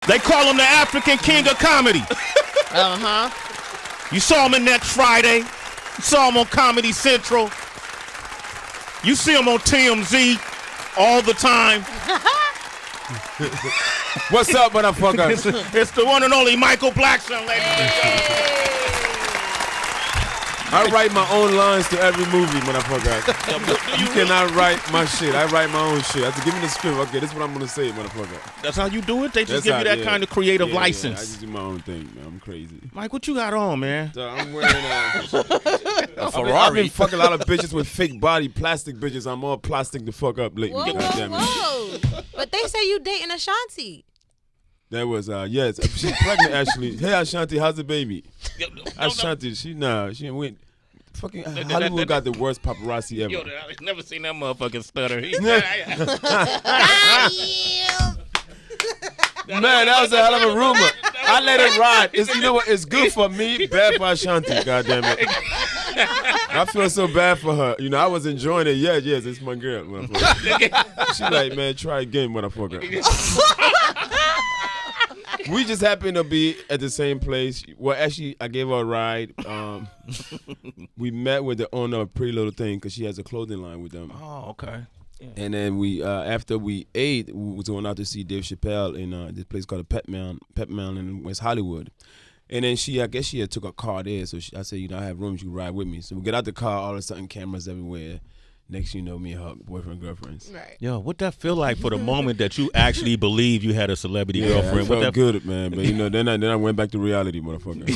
They call him the African King of Comedy. You saw him in Next Friday. You saw him on Comedy Central. You see him on TMZ all the time. What's up, motherfucker? It's the one and only Michael Blackson, ladies and gentlemen. I write my own lines to every movie, motherfucker. You cannot write my shit. I write my own shit. I have to give me the script. Okay, this is what I'm gonna say, motherfucker. That's how you do it? They just give you that kind of creative license. Yeah, I just do my own thing, man. I'm crazy. Mike, what you got on, man? So I'm wearing a Ferrari. I've been fucking a lot of bitches with fake body, plastic bitches. I'm all plastic the fuck up lately. Whoa. But they say you dating Ashanti. That was yes. She's pregnant actually. Hey Ashanti, how's the baby? Ashanti, she went. Fucking Hollywood got the worst paparazzi ever. Yo, I've never seen that motherfucking stutter. Man, that was a hell of a rumor. I let it ride. You know what? It's good for me, bad for Ashanti. Goddamn it. I feel so bad for her. You know, I was enjoying it. Yes, it's my girl, motherfucker. She like, man, try again, motherfucker. We just happened to be at the same place. Well, actually, I gave her a ride. We met with the owner of Pretty Little Thing because she has a clothing line with them. Oh, okay. Yeah. And then we, after we ate, we was going out to see Dave Chappelle in this place called Pep Mountain in West Hollywood. And then I guess she had took a car there. So I said, you know, I have rooms, you can ride with me. So we get out the car, all of a sudden cameras everywhere. Next you know, me and her boyfriend, girlfriends. Right. Yo, what that feel like for the moment that you actually believe you had a celebrity girlfriend? I felt good, man. But you know, then I went back to reality, motherfucker.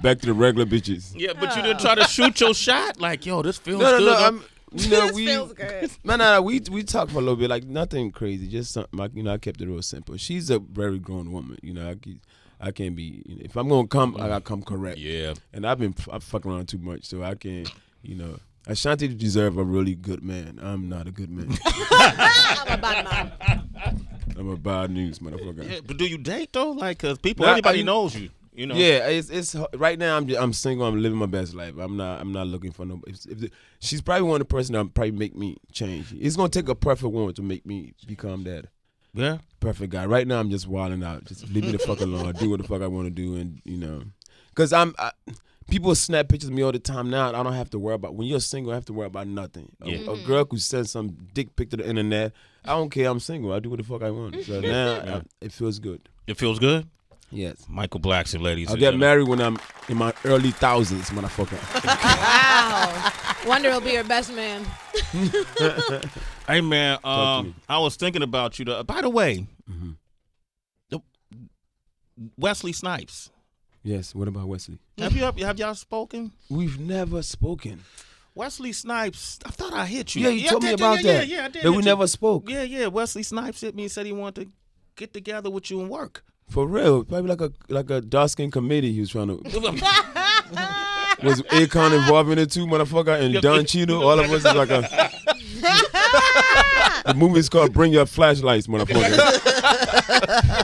Back to the regular bitches. Yeah, but you didn't try to shoot your shot? Like, yo, this feels good. This feels good. No. We talked for a little bit, like nothing crazy, just something. You know, I kept it real simple. She's a very grown woman. You know, I can't be. You know, if I'm gonna come, I gotta come correct. Yeah. And I fucking around too much, so I can't. You know. Ashanti deserve a really good man. I'm not a good man. I'm a bad man. I'm a bad news motherfucker. Yeah, but do you date though? Like, cause everybody knows you. You know. Yeah, it's right now. I'm single. I'm living my best life. I'm not looking for no. She's probably one of the person that probably make me change. It's gonna take a perfect woman to make me become that. Yeah. Perfect guy. Right now I'm just wilding out. Just leave me the fuck alone. I do what the fuck I want to do, and you know, cause people snap pictures of me all the time now. I don't have to worry about. When you're single, I have to worry about nothing. A girl who sends some dick pic to the internet, I don't care. I'm single. I do what the fuck I want. So now it feels good. It feels good? Yes. Michael Blackson, ladies and gentlemen. I'll get married when I'm in my early thousands, motherfucker. Wow. Wonder will be your best man. Hey, man, I was thinking about you. By the way, Wesley Snipes. Yes, what about Wesley? Have y'all spoken? We've never spoken. Wesley Snipes, I thought I hit you. Yeah, you told me about that. Yeah, I did. That we never spoke. Yeah. Wesley Snipes hit me and said he wanted to get together with you and work. For real, probably like a dark-skinned committee he was trying to. Was Akon involved in it too, motherfucker? And Don Cheadle, all of us is like a. The movie's called Bring Your Flashlights, motherfucker.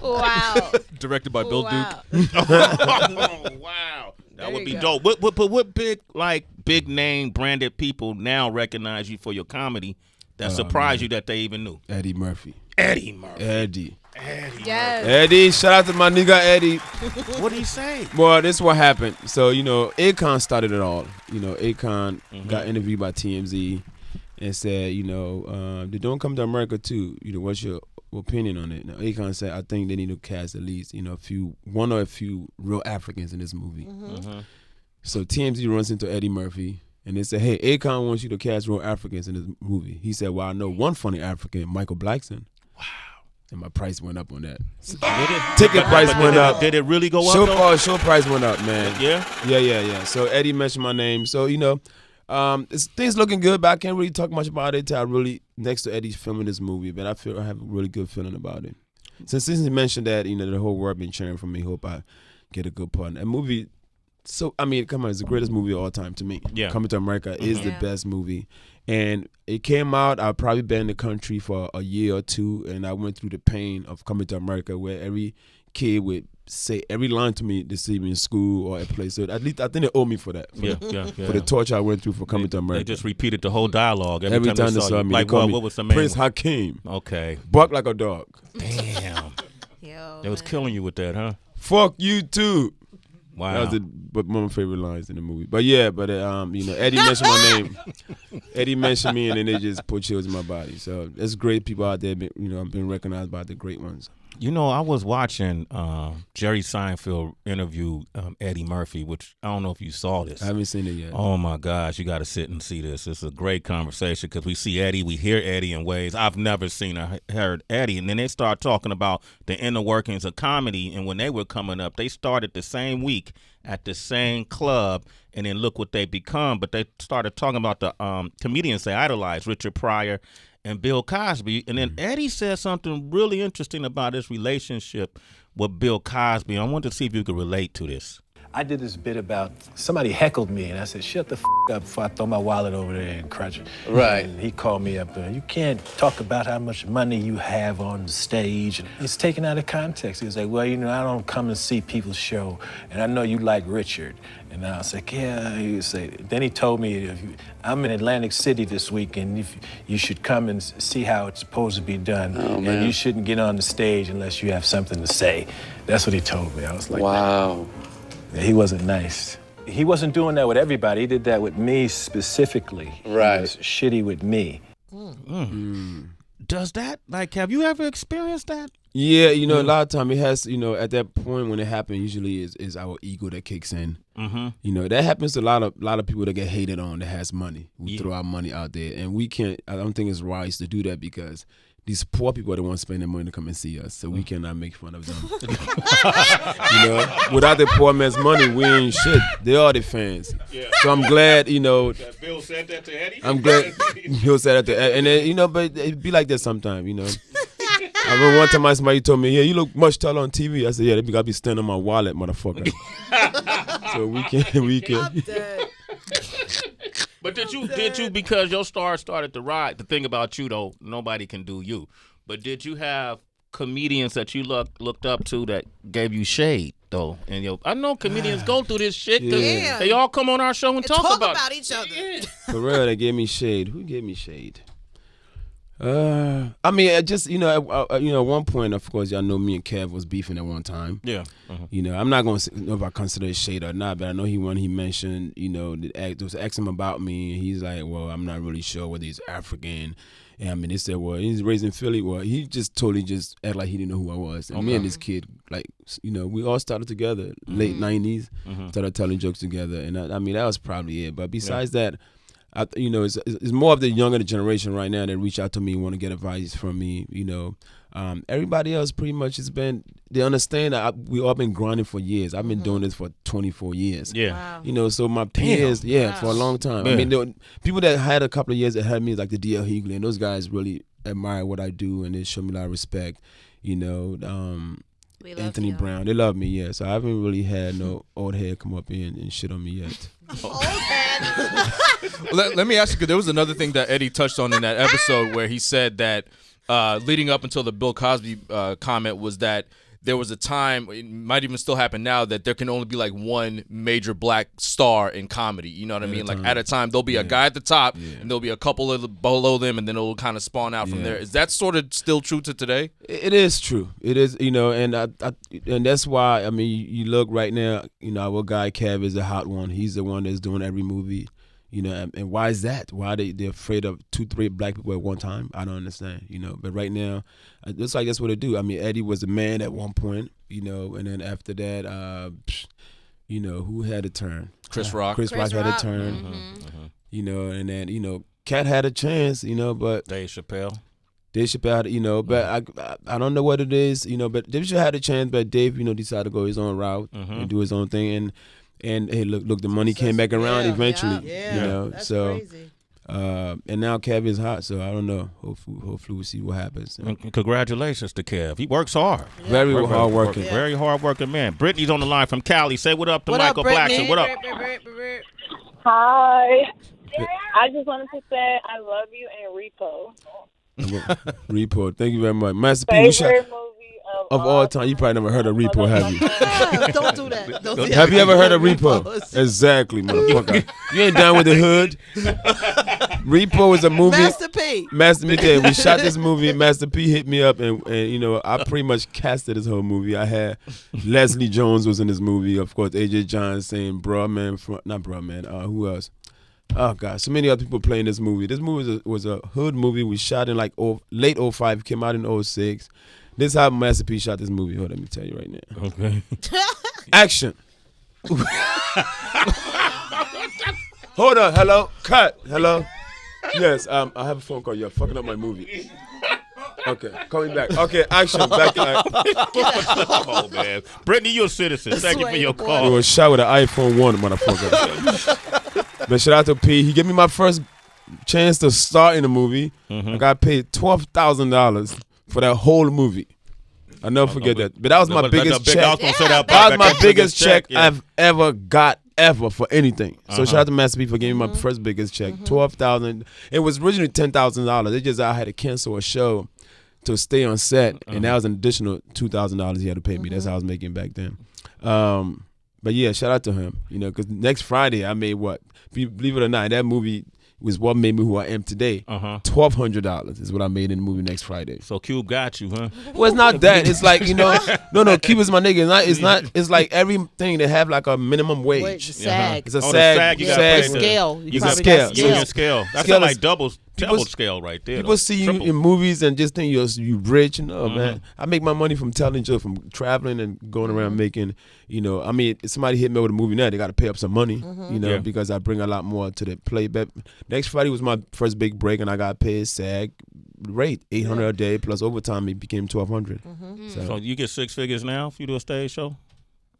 Wow. Directed by Bill Duke. Oh, wow. That would be dope. What big name branded people now recognize you for your comedy that surprised you that they even knew? Eddie Murphy. Yes. Eddie, shout out to my nigga Eddie. What did he say? Well, this is what happened. So, you know, Akon started it all. You know, Akon got interviewed by TMZ and said, you know, they don't come to America too. You know, what's your opinion on it? Now, Akon said, I think they need to cast at least, you know, one or a few real Africans in this movie. So TMZ runs into Eddie Murphy and they said, hey, Akon wants you to cast real Africans in this movie. He said, well, I know one funny African, Michael Blackson. Wow. And my price went up on that. Ticket price went up. Did it really go up? Show price went up, man. Yeah? Yeah. So Eddie mentioned my name. So, you know, things looking good, but I can't really talk much about it till I really, next to Eddie's filming this movie, but I have a really good feeling about it. Since he mentioned that, you know, the whole world been cheering for me, hope I get a good part. That movie, so, I mean, come on, it's the greatest movie of all time to me. Yeah. Coming to America is the best movie. And it came out, I've probably been in the country for a year or two, and I went through the pain of coming to America where every kid would say every line to me to see me in school or at place. So at least I think they owe me for that. For the torture I went through for coming to America. They just repeated the whole dialogue every time they saw me. Like, what was the main Prince Hakeem. Okay. Bark like a dog. Damn. Yo, They was killing you with that, huh? Fuck you too. Wow. That was one of my favorite lines in the movie. But yeah, Eddie mentioned my name. Eddie mentioned me, and then they just put chills in my body. So there's great people out there. I've been recognized by the great ones. I was watching Jerry Seinfeld interview Eddie Murphy, which I don't know if you saw this. I haven't seen it yet. Oh, my gosh. You got to sit and see this. It's a great conversation because we see Eddie. We hear Eddie in ways I've never seen or heard Eddie. And then they start talking about the inner workings of comedy. And when they were coming up, they started the same week at the same club. And then look what they become. But they started talking about the comedians they idolized, Richard Pryor and Bill Cosby. And then Eddie said something really interesting about his relationship with Bill Cosby. I wanted to see if you could relate to this. I did this bit about somebody heckled me, and I said, shut the up before I throw my wallet over there and crunch it. Right. And he called me up there. You can't talk about how much money you have on the stage. It's taken out of context. He was like, well, I don't come and see people's show, and I know you like Richard. And I was like, yeah. Then he told me, I'm in Atlantic City this week, and you should come and see how it's supposed to be done. Oh, man. And you shouldn't get on the stage unless you have something to say. That's what he told me. I was like, wow. Yeah, he wasn't nice. He wasn't doing that with everybody. He did that with me specifically. Right. He was shitty with me. Does that, have you ever experienced that? Yeah, a lot of time it has, at that point when it happens, usually is our ego that kicks in. Mm-hmm. That happens to a lot of people that get hated on that has money. We throw our money out there, and I don't think it's wise to do that because these poor people that want to spend their money to come and see us, so we cannot make fun of them. Without the poor man's money, we ain't shit. They are the fans. Yeah. So I'm glad, that Bill said that to Eddie? I'm glad Bill said that to Eddie. And then, but it be like that sometimes, I remember one time somebody told me, yeah, you look much taller on TV. I said, yeah, they got to be standing on my wallet, motherfucker. So we can. But did you, because your star started to rise, the thing about you, though, nobody can do you. But did you have comedians that you looked up to that gave you shade, though? And I know comedians go through this shit. Yeah. They all come on our show and talk about each other. Yeah. For real, they gave me shade. Who gave me shade? I mean, just at one point, of course, y'all know me and Kev was beefing at one time. Yeah. I'm not gonna know if I consider it shade or not, but I know he mentioned, they was asking him about me, and he's like, well, I'm not really sure whether he's African. And I mean, they said, well, he's raised in Philly. Well, he just totally act like he didn't know who I was. And me and this kid, we all started together, late 90s, started telling jokes together, and I mean, that was probably it. But besides that. It's more of the younger generation right now that reach out to me and want to get advice from me. Everybody else pretty much they understand that we all been grinding for years. I've been doing this for 24 years. Yeah. Wow. So my peers, for a long time. Yeah. I mean, people that had a couple of years ahead of me, like the D.L. Hughley, and those guys really admire what I do and they show me a lot of respect. Anthony Brown, they love me, yeah. So I haven't really had no old head come up in and shit on me yet. Old head. Let me ask you, because there was another thing that Eddie touched on in that episode where he said that leading up until the Bill Cosby comment was that there was a time, it might even still happen now, that there can only be like one major black star in comedy. You know what I mean? Like at a time, there'll be a guy at the top, and there'll be a couple below them, and then it'll kind of spawn out from there. Is that sort of still true to today? It is true. It is, and and that's why, I mean, you look right now, our guy Kev is a hot one. He's the one that's doing every movie. And why is that? Why are they're afraid of 2-3 black people at one time? I don't understand, But right now, it looks like that's what they do. I mean, Eddie was a man at one point, and then after that, who had a turn? Chris Rock. Chris Rock had a turn. And then, Cat had a chance, but Dave Chappelle. But I don't know what it is, but Dave Chappelle had a chance, but Dave, decided to go his own route and do his own thing, and hey, look, the money came back around eventually. That's crazy. And now Kev is hot, so I don't know. Hopefully we'll see what happens. And congratulations to Kev. He works hard. Yeah. Very hard working. Very hard working man. Brittany's on the line from Cali. Say what up to Michael Blackson. What up? Hi. I just wanted to say I love you and Repo. Repo. Thank you very much. Master P. Favorite movie of of all time. You probably never heard of Repo, have you? Don't do that. Don't do Have you ever heard of Repo? Repos. Exactly, motherfucker. You ain't down with the hood. Repo is a movie. Master P. Master P. We shot this movie. Master P hit me up, and you know, I pretty much casted this whole movie. I had Leslie Jones was in this movie, of course. AJ Johnson, bruh man, not bruh man. Who else? Oh gosh, so many other people playing this movie. This movie was a hood movie. We shot in like late 05, came out in 06. This is how Master P shot this movie. Hold on, let me tell you right now. Okay. Action. Hold on, hello, cut, hello. Yes, I have a phone call. You're fucking up my movie. Okay, call me back. Okay, action. Back. Oh man, Brittany, you're a citizen. Thank you for your It call. was shot with an iPhone 1, motherfucker. But shout out to P. He gave me my first chance to start in the movie. I got paid $12,000 for that whole movie. I'll never forget that. But that was my biggest check. That was my biggest check I've ever got for anything. So shout out to Master P for giving me my first biggest check, $12,000. It was originally $10,000. It just I had to cancel a show to stay on set, and that was an additional $2,000 he had to pay me. That's how I was making back then. But yeah, shout out to him. You know, because next Friday I made what? Believe it or not, that movie was what made me who I am today. $1,200 is what I made in the movie next Friday. So Cube got you, huh? Well, it's not that. It's like, you know, no, Cube is my nigga. It's not. It's like everything they have like a minimum wage. SAG. It's a Oh, the SAG. SAG, you gotta pay the Scale. You got got scale. Union scale. That's Scale like is- double people- scale right there. People though. see you Triple. in movies and just think you rich. No, man. I make my money from telling jokes, from traveling and going around making, you know, I mean, if somebody hit me with a movie now, they got to pay up some money, you know, Yeah. because I bring a lot more to the play. But next Friday was my first big break, and I got paid SAG rate, $800 a day, plus overtime, it became $1,200. So you get 6 figures now if you do a stage show?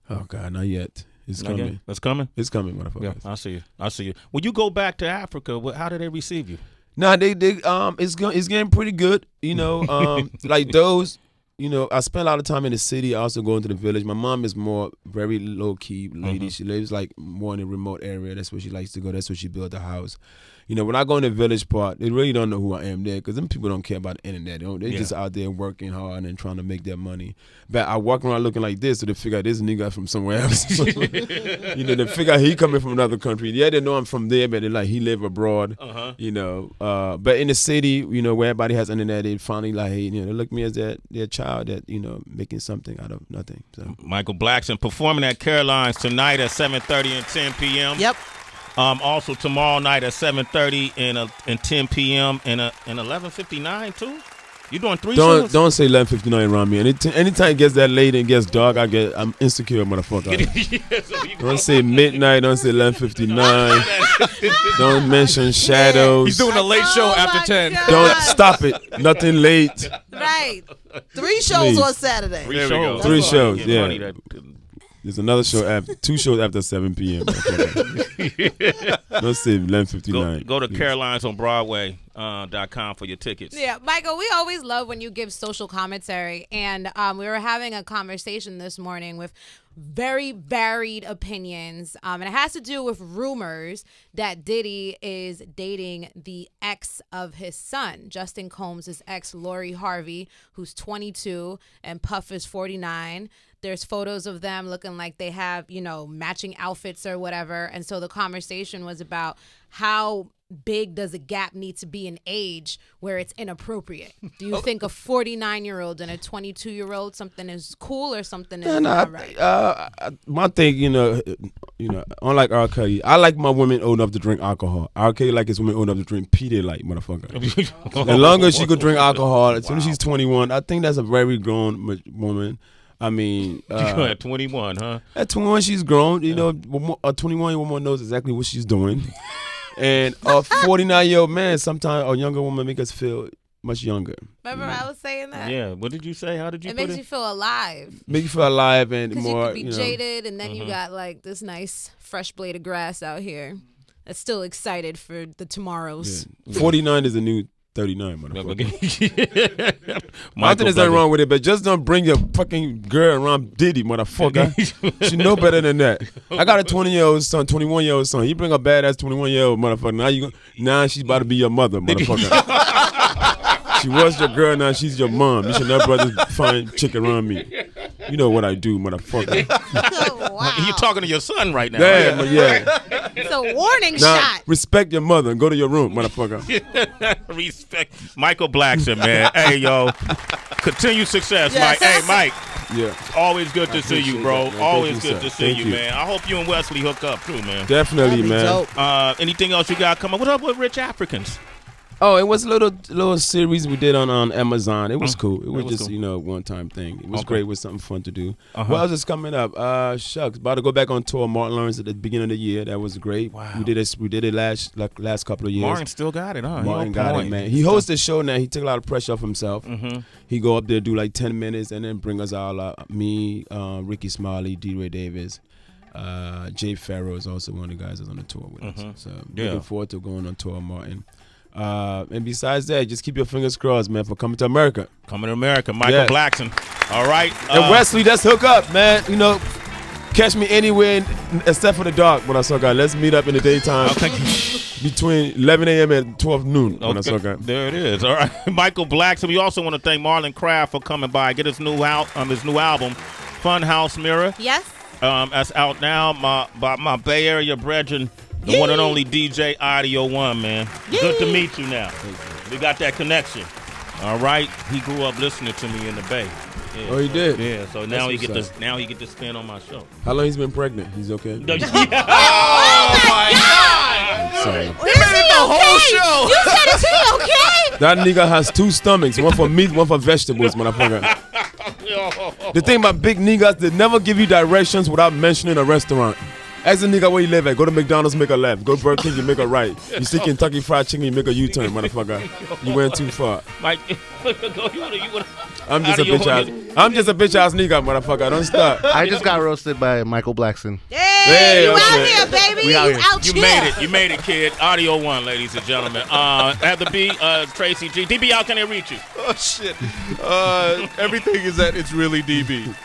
Oh, God, not yet. It's Not yet? coming. That's coming? It's coming, motherfucker. Yeah, I see you. I see you. When you go back to Africa, how do they receive you? Nah, they it's getting pretty good, you know. Like those, you know, I spend a lot of time in the city. I also go into the village. My mom is more very low key lady. She lives like more in a remote area. That's where she likes to go. That's where she built a house. You know, when I go in the village part, they really don't know who I am there because them people don't care about the internet. They're just out there working hard and trying to make their money. But I walk around looking like this, so they figure out this nigga from somewhere else. You know, they figure out he coming from another country. Yeah, they know I'm from there, but they like he live abroad. You know, but in the city, you know, where everybody has internet, they finally like, hey, you know, they look at me as their child that, you know, making something out of nothing. So Michael Blackson performing at Caroline's tonight at 7:30 and 10 p.m. Yep. Also tomorrow night at 7:30 and 10 p.m. and 11:59 too. You doing 3 shows? Don't say 11:59 around me. Anytime it gets that late and gets dark, I'm insecure, motherfucker. Don't say midnight. Don't say 11:59. Don't mention shadows. He's doing a late show after 10. God. Don't stop it. Nothing late. Right. 3 shows Please. on Saturday. Three There we shows. go. 3 shows. Getting Yeah. money that- There's another show after 2 shows after 7 p.m. Don't say 11:59. Go to CarolinesOnBroadway.com for your tickets. Yeah, Michael, we always love when you give social commentary. And we were having a conversation this morning with very varied opinions. And it has to do with rumors that Diddy is dating the ex of his son. Justin Combs' ex, Lori Harvey, who's 22, and Puff is 49. There's photos of them looking like they have, you know, matching outfits or whatever. And so the conversation was about how big does a gap need to be in age where it's inappropriate? Do you think a 49-year-old and a 22-year-old something is cool or something is not right? My thing, you know, unlike R. Kelly, I like my women old enough to drink alcohol. R. Kelly like his women old enough to drink P. They like, motherfucker. As long as she could drink alcohol, as soon as she's 21, I think that's a very grown woman. I mean, At 21, huh? at 21, she's grown. You know, a 21-year-old woman knows exactly what she's doing. And a 49-year-old man, sometimes a younger woman make us feel much younger. Remember I was saying that? Yeah. What did you say? How did you It put makes it? you feel alive. Make you feel alive and Because you more, could be you know. jaded and then you got like this nice fresh blade of grass out here that's still excited for the tomorrows. Yeah. 49 is a new 39, motherfucker. Michael Nothing is nothing wrong with it, but just don't bring your fucking girl around Diddy, motherfucker. She know better than that. I got a 20-year-old son, 21-year-old son. You bring a badass 21-year-old motherfucker. Now she's about to be your mother, motherfucker. She was your girl, now she's your mom. You should never just find chick around me. You know what I do, motherfucker. Oh, wow. You're talking to your son right now. Damn, yeah. It's a warning Now, shot. respect your mother and go to your room, motherfucker. Respect Michael Blackson, man. Hey, yo. Continued success, Yes. Mike. Hey, Mike. Yeah. Always good to see you, bro. that, man. Always Thank you, good to sir. see Thank you, you. man. I hope you and Wesley hook up, too, man. Definitely, man. Dope. Anything else you got coming? What up with Rich Africans? Oh, it was a little series we did on Amazon. It was cool. It was was just cool. one time thing. It was Okay. great. It was something fun to do. Uh-huh. What else is coming up? Shucks, about to go back on tour. Martin Lawrence at the beginning of the year. That was great. Wow. We did it last couple of years. Martin still got it, huh? Martin got it, man. He hosts the show now. He took a lot of pressure off himself. Mm-hmm. He go up there, do like 10 minutes, and then bring us all me, Ricky Smiley, D. Ray Davis. Jay Farrow is also one of the guys that's on the tour with us. So looking forward to going on tour, Martin. And besides that, just keep your fingers crossed, man, for coming to America. Coming to America, Michael Yes. Blackson. All right. And Wesley, let's hook up, man. Catch me anywhere except for the dark when I saw God. Let's meet up in the daytime between 11 a.m. and 12 noon when I saw God. There it is. All right. Michael Blackson. We also want to thank Marlon Craft for coming by. Get his new album, Funhouse Mirror. Yes. That's out now. My Bay Area brethren, the one and only DJ Audio One, man. Good to meet you now. We got that connection. All right. He grew up listening to me in the Bay. Yeah, Oh, he did? Yeah. So now he what's get up. to now he get to spin on my show. How long he's been pregnant? He's okay? Oh my God! Sorry. Is he okay? You said, is he okay? That nigga has 2 stomachs, one for meat, one for vegetables, motherfucker. The thing about big niggas, they never give you directions without mentioning a restaurant. Ask the nigga where you live at. Go to McDonald's, make a left. Go to Burger King, you make a right. You see Kentucky Fried Chicken, you make a U-turn, motherfucker. You went too far. Mike, I'm just a bitch ass nigga, motherfucker. Don't stop. I just got roasted by Michael Blackson. Hey, you okay. out here, baby. We out here. out You here. made it. You made it, kid. Audio One, ladies and gentlemen. At the B, Tracy G. DB, how can they reach you? Oh shit! Everything is at It's Really DB.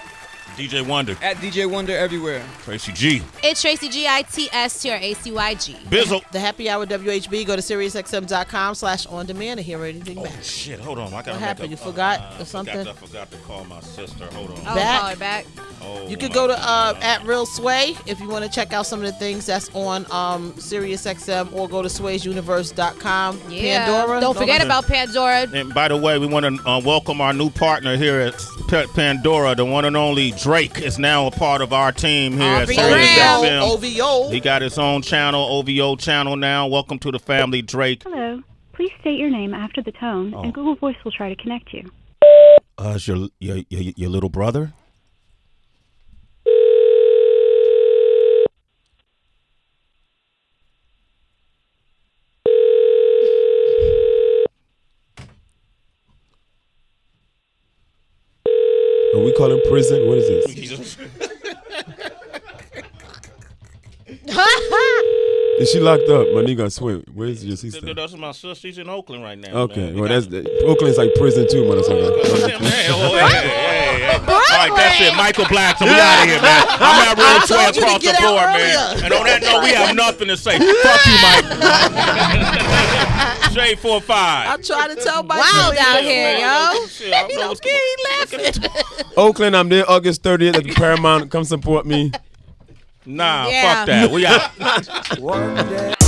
DJ Wonder. At DJ Wonder everywhere. Tracy G. It's Tracy GITSTRACYG. Bizzle. The Happy Hour WHB. Go to SiriusXM.com/on-demand to hear anything back. Oh, shit. Hold on. I gotta What make happened? a- You forgot or I something? forgot to call my sister. Hold on. Oh, Back. call her back. Oh, You could my go to God. at Real Sway if you want to check out some of the things that's on SiriusXM, or go to swaysuniverse.com. Yeah. Pandora. Don't forget about Pandora. And by the way, we want to welcome our new partner here at Pandora, the one and only Drake is now a part of our team here at Aubrey Sirius Graham. XM. OVO. He got his own channel, OVO channel now. Welcome to the family, Drake. Hello. Please state your name after the tone, and Google Voice will try to connect you. Is your little brother? Are we calling prison? What is this? Is she locked up? My nigga, I swear. Where is your sister? That's my sister. She's in Oakland right now. Okay, man. well Oakland's like prison too, motherfucker. All right, that's it. Michael Blackson, we out of here, man. I'm at Real Sway told you to across the get out board, man. earlier. And on that note, we have nothing to say. Fuck you, Mike. Shade 4-5. I try to tell my Wild out here, man. yo. Shit, I don't know what's going laughing. Oakland, I'm there August 30th at the Paramount. Come support me. Nah, Yeah. fuck that. We out.